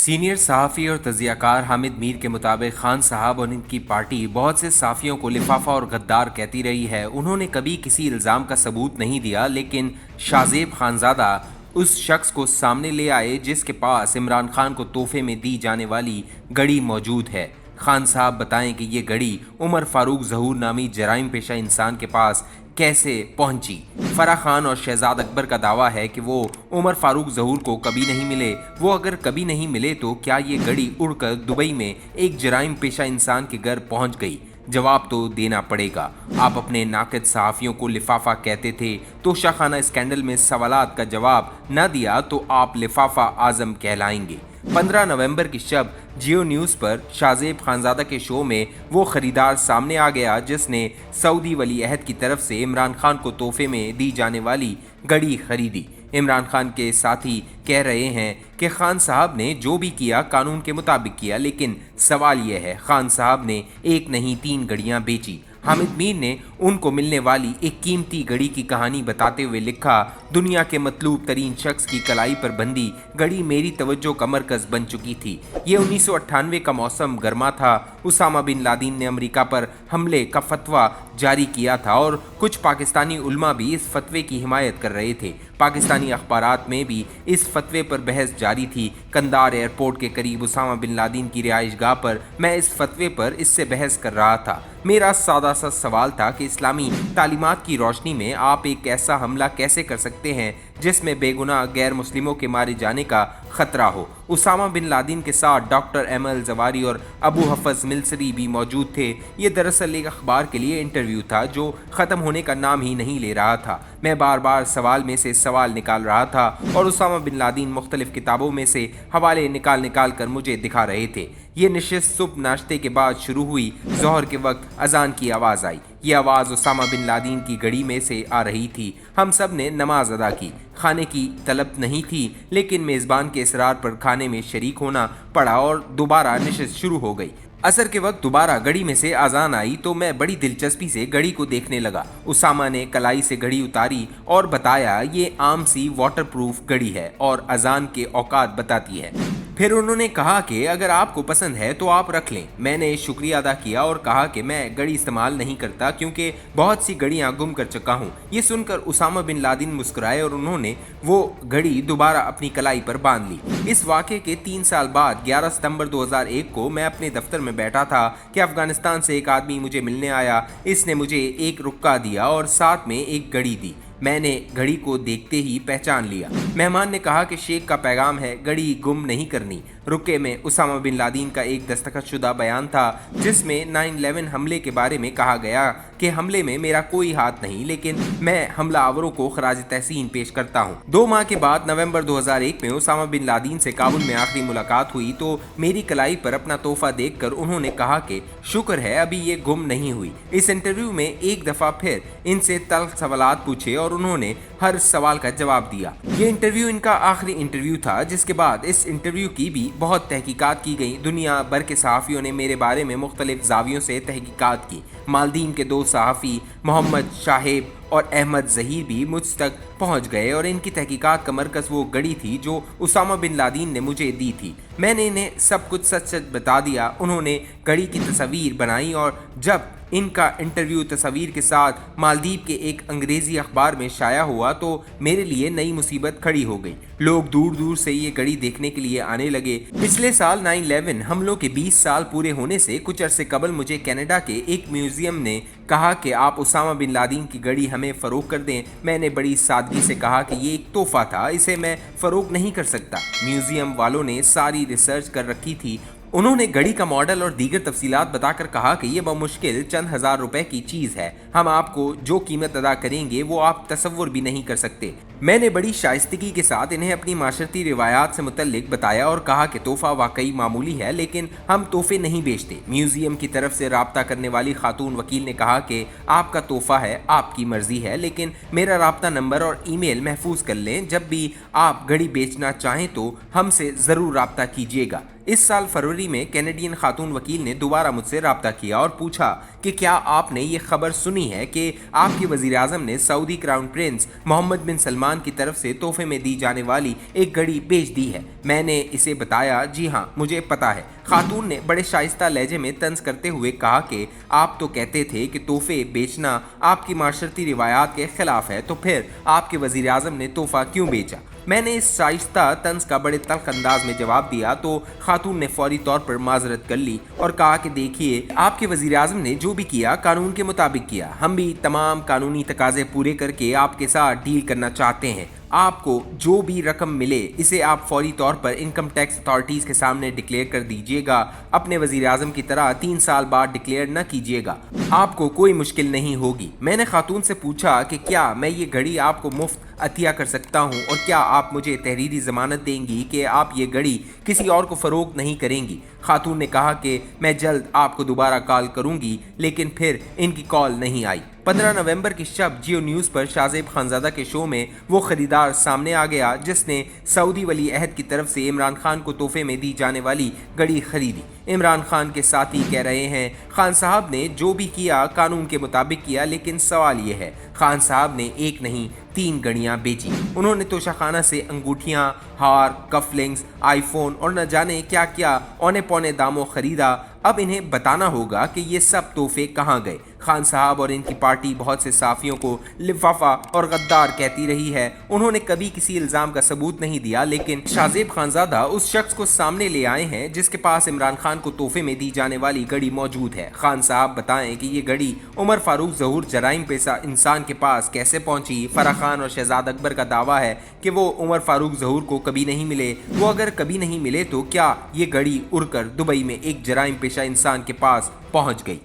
Senior सहाफ़ी और तज़ियाकार हामिद मीर के मुताबिक खान साहब और इनकी पार्टी बहुत से सहाफ़ियों को लिफाफा और गद्दार कहती रही है। उन्होंने कभी किसी इल्ज़ाम का सबूत नहीं दिया, लेकिन शाज़ेब खानज़ादा उस शख्स को सामने ले आए जिसके पास इमरान खान को तोहफे में दी जाने वाली घड़ी मौजूद है। खान साहब बताएं कि ये घड़ी उमर फारूक ज़हूर नामी जराइम पेशा इंसान के पास कैसे पहुंची। फराह खान और शहजाद अकबर का दावा है कि वो उमर फारूक ज़हूर को कभी नहीं मिले। वो अगर कभी नहीं मिले तो क्या ये घड़ी उड़कर दुबई में एक जराइम पेशा इंसान के घर पहुंच गई? जवाब तो देना पड़ेगा। आप अपने नाक़िद सहाफ़ियों को लिफाफा कहते थे, तोशाखाना स्कैंडल में सवालात का जवाब न दिया तो आप लिफाफा आज़म कहलाएंगे। 15 नवंबर की शब जियो न्यूज़ पर शाज़ेब खानज़ादा के शो में वो ख़रीदार सामने आ गया जिसने सऊदी वली अहद की तरफ से इमरान खान को तोहफे में दी जाने वाली घड़ी खरीदी। इमरान खान के साथी कह रहे हैं कि खान साहब ने जो भी किया कानून के मुताबिक किया, लेकिन सवाल यह है खान साहब ने एक नहीं 3 घड़ियां बेची। हामिद मीर ने उनको मिलने वाली एक कीमती घड़ी की कहानी बताते हुए लिखा, दुनिया के मतलूब तरीन शख्स की कलाई पर बंदी घड़ी मेरी तवज्जो का मरकज़ बन चुकी थी। ये 1998 का मौसम गर्मा था। उसामा बिन लादेन ने अमेरिका पर हमले का फतवा जारी किया था और कुछ पाकिस्तानी उलमा भी इस फतवे की हिमायत कर रहे थे। पाकिस्तानी अखबारात में भी इस फतवे पर बहस जारी थी। कंदार एयरपोर्ट के करीब उसामा बिन लादेन की रिहाइश गाह पर मैं इस फतवे पर इससे बहस कर रहा था। मेरा सादा सा सवाल था कि इस्लामी तालीमात की रोशनी में आप एक ऐसा हमला कैसे कर सकते हैं जिसमें बेगुनाह गैर मुस्लिमों के मारे जाने का खतरा हो। उसामा बिन लादेन के साथ डॉक्टर एमएल जवारी और अबू हफज मिल्सरी भी मौजूद थे। ये दरअसल एक अखबार के लिए इंटरव्यू था जो ख़त्म होने का नाम ही नहीं ले रहा था। मैं बार बार सवाल में से सवाल निकाल रहा था और उसामा बिन लादेन मुख्तलिफ किताबों में से हवाले निकाल कर मुझे दिखा रहे थे। ये नशिस्त सुबह नाश्ते के बाद शुरू हुई। ज़ोहर के वक्त अजान की आवाज़ आई। ये आवाज़ उसामा बिन लादेन की घड़ी में से आ रही थी। हम सब ने नमाज अदा की। खाने की तलब नहीं थी, लेकिन मेज़बान के इसरार पर खाने में शरीक होना पड़ा और दोबारा नशिस्त शुरू हो गई। असर के वक्त दोबारा घड़ी में से आज़ान आई तो मैं बड़ी दिलचस्पी से घड़ी को देखने लगा। उसामा ने कलाई से घड़ी उतारी और बताया, ये आम सी वाटरप्रूफ घड़ी है और अजान के औकात बताती है। फिर उन्होंने कहा कि अगर आपको पसंद है तो आप रख लें। मैंने शुक्रिया अदा किया और कहा कि मैं घड़ी इस्तेमाल नहीं करता क्योंकि बहुत सी घड़ियां गुम कर चुका हूं। ये सुनकर उसामा बिन लादेन मुस्कुराए और उन्होंने वो घड़ी दोबारा अपनी कलाई पर बांध ली। इस वाक़े के 3 साल बाद 11 सितंबर 2001 को मैं अपने दफ्तर में बैठा था कि अफगानिस्तान से एक आदमी मुझे मिलने आया। इसने मुझे एक रुक्का दिया और साथ में एक घड़ी दी। मैंने घड़ी को देखते ही पहचान लिया। मेहमान ने कहा कि शेख का पैगाम है, घड़ी गुम नहीं करनी। रुके में उसामा बिन लादेन का एक दस्तखत शुदा बयान था जिसमें 9/11 हमले के बारे में कहा गया कि हमले में मेरा कोई हाथ नहीं, लेकिन मैं हमला आवरों को खराज तहसीन पेश करता हूँ। 2 माह के बाद नवंबर 2001 में उसामा बिन लादेन से काबुल में आखिरी मुलाकात हुई तो मेरी कलाई पर अपना तोहफा देखकर उन्होंने कहा कि शुक्र है अभी ये गुम नहीं हुई। इस इंटरव्यू में एक दफ़ा फिर इनसे तल्ख सवालात पूछे और उन्होंने हर सवाल का जवाब दिया। ये इंटरव्यू इनका आखिरी इंटरव्यू था। जिसके बाद इस इंटरव्यू की भी बहुत तहकीकात की गई। दुनिया भर के सहाफ़ियों ने मेरे बारे में मुख्तलिफ ज़ावियों से तहकीकात की। मालदीव के 2 सहाफ़ी मोहम्मद शाहेब और अहमद ज़हीर भी मुझ तक पहुंच गए और इनकी तहकीकात का मरकज़ वो घड़ी थी जो उसामा बिन लादेन ने मुझे दी थी। मैंने इन्हें सब कुछ सच सच बता दिया। उन्होंने घड़ी की तस्वीर बनाई और जब इनका इंटरव्यू तस्वीर के साथ मालदीव के एक अंग्रेज़ी अखबार में शाया हुआ तो मेरे लिए नई मुसीबत खड़ी हो गई। लोग दूर दूर से ये घड़ी देखने के लिए आने लगे। पिछले साल 9/11 हमलों के 20 साल पूरे होने से कुछ अरसे कबल मुझे कनाडा के एक म्यूज़ियम ने कहा कि आप उसामा बिन लादेन की घड़ी हमें फ़रोख्त कर दें। मैंने बड़ी सादगी से कहा कि ये एक तोहफ़ा था, इसे मैं फ़रोख्त नहीं कर सकता। म्यूज़ियम वालों ने सारी रिसर्च कर रखी थी। उन्होंने घड़ी का मॉडल और दीगर तफसीलात बताकर कहा कि यह बमुश्किल चंद हज़ार रुपए की चीज़ है। हम आपको जो कीमत अदा करेंगे वो आप तसव्वुर भी नहीं कर सकते। मैंने बड़ी शाइस्तगी के साथ इन्हें अपनी माशरती रिवायात से मुतल्लिक बताया और कहा कि तोहफ़ा वाकई मामूली है, लेकिन हम तोहफे नहीं बेचते। म्यूज़ियम की तरफ से राब्ता करने वाली खातून वकील ने कहा कि आपका तोहफ़ा है, आपकी मर्ज़ी है, लेकिन मेरा राब्ता नंबर और ईमेल महफूज कर लें। जब भी आप घड़ी बेचना चाहें तो हमसे ज़रूर राब्ता कीजिएगा। इस साल फरवरी में कैनेडियन खातून वकील ने दोबारा मुझसे राब्ता किया और पूछा कि क्या आपने ये खबर सुनी है कि आपके वज़ीर आज़म ने सऊदी क्राउन प्रिंस मोहम्मद बिन सलमान मेहमान की तरफ से तोहफे में दी जाने वाली एक घड़ी बेच दी है। मैंने इसे बताया, जी हाँ मुझे पता है। खातून ने बड़े शाइस्ता लहजे में तंज करते हुए कहा कि आप तो कहते थे कि तोहफे बेचना आपकी माशरती रिवायात के खिलाफ है, तो फिर आपके वजीर आज़म ने तोहफा क्यों बेचा? मैंने इस शाइस्ता तंज का बड़े तल्ख अंदाज में जवाब दिया तो खातून ने फौरी तौर पर माजरत कर ली और कहा कि देखिए, आपके वजीर आज़म ने जो भी किया कानून के मुताबिक किया। हम भी तमाम कानूनी तकाजे पूरे करके आपके साथ डील करना चाहते हैं। आपको जो भी रकम मिले इसे आप फौरी तौर पर इनकम टैक्स अथॉरिटीज़ के सामने डिक्लेयर कर दीजिएगा। अपने वजीर आज़म की तरह 3 साल बाद डिक्लेयर न कीजिएगा, आपको कोई मुश्किल नहीं होगी। मैंने खातून से पूछा कि क्या मैं ये घड़ी आपको मुफ्त अतिया कर सकता हूँ और क्या आप मुझे तहरीरी ज़मानत देंगी कि आप ये घड़ी किसी और को फ़रोख्त नहीं करेंगी? खातून ने कहा कि मैं जल्द आपको दोबारा कॉल करूंगी, लेकिन फिर इनकी कॉल नहीं आई। 15 नवंबर की शब जियो न्यूज़ पर शाहजेब खानजादा के शो में वो ख़रीदार सामने आ गया जिसने सऊदी वली अहद की तरफ से इमरान खान को तोहफे में दी जाने वाली घड़ी खरीदी। इमरान खान के साथी कह रहे हैं, खान साहब ने जो भी किया कानून के मुताबिक किया, लेकिन सवाल ये है खान साहब ने एक नहीं 3 घड़ियां बेची। उन्होंने तोशाखाना से अंगूठियां, हार, कफलिंग्स, आईफोन और न जाने क्या क्या औने पौने दामों खरीदा। अब इन्हें बताना होगा कि ये सब तोहफे कहाँ गए। खान साहब और इनकी पार्टी बहुत से साफियों को लिफाफा और गद्दार कहती रही है। उन्होंने कभी किसी इल्ज़ाम का सबूत नहीं दिया, लेकिन शाहजेब खानजादा उस शख्स को सामने ले आए हैं जिसके पास इमरान खान को तोहफे में दी जाने वाली घड़ी मौजूद है। खान साहब बताएं कि ये घड़ी उमर फारूक ज़हूर जराइम पेशा इंसान के पास कैसे पहुंची। फराह खान और शहजाद अकबर का दावा है कि वो उमर फारूक ज़हूर को कभी नहीं मिले। वो अगर कभी नहीं मिले तो क्या ये घड़ी उड़कर दुबई में एक जराइम पेशा इंसान के पास पहुंच गई?